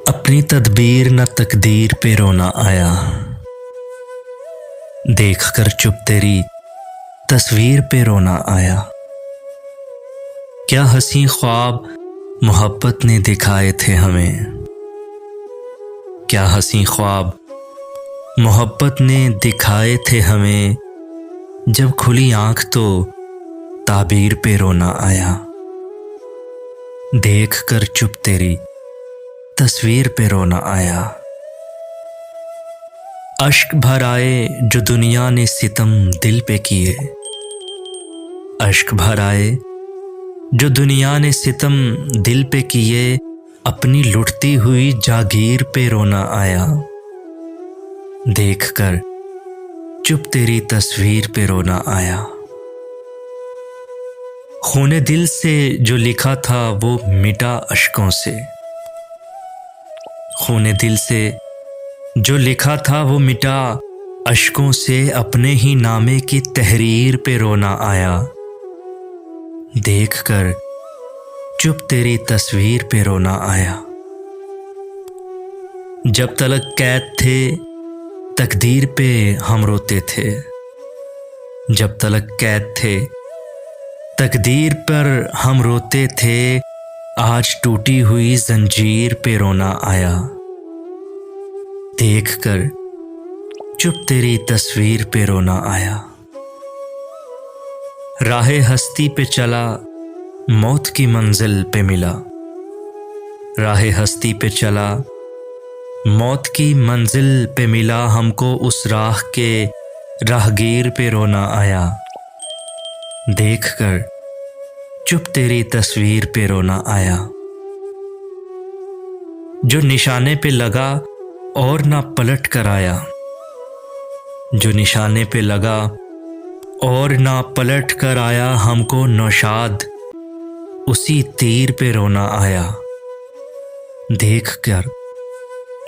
अपनी तदबीर न तकदीर पे रोना आया। देख कर चुप तेरी तस्वीर पे रोना आया। क्या हंसी ख्वाब मोहब्बत ने दिखाए थे हमें, क्या हंसी ख्वाब मोहब्बत ने दिखाए थे हमें। जब खुली आंख तो ताबीर पे रोना आया। देख कर चुप तेरी तस्वीर पे रोना आया। अश्क भर आए जो दुनिया ने सितम दिल पे किए, अश्क भर आए जो दुनिया ने सितम दिल पे किए। अपनी लुटती हुई जागीर पे रोना आया। देख कर चुप तेरी तस्वीर पे रोना आया। खूने दिल से जो लिखा था वो मिटा अश्कों से, खूने दिल से जो लिखा था वो मिटा अश्कों से। अपने ही नामे की तहरीर पे रोना आया। देख कर चुप तेरी तस्वीर पे रोना आया। जब तलक कैद थे तकदीर पे हम रोते थे, जब तलक कैद थे तकदीर पर हम रोते थे। आज टूटी हुई जंजीर पे रोना आया। देख कर चुप तेरी तस्वीर पे रोना आया। राहे हस्ती पे चला मौत की मंजिल पे मिला, राहे हस्ती पे चला मौत की मंजिल पे मिला। हमको उस राह के राहगीर पे रोना आया। देख कर चुप तेरी तस्वीर पे रोना आया। जो निशाने पे लगा और ना पलट कर आया, जो निशाने पे लगा और ना पलट कर आया। हमको नौशाद उसी तीर पे रोना आया। देख कर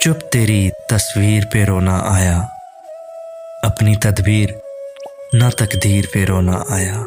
चुप तेरी तस्वीर पे रोना आया। अपनी तदबीर ना तकदीर पे रोना आया।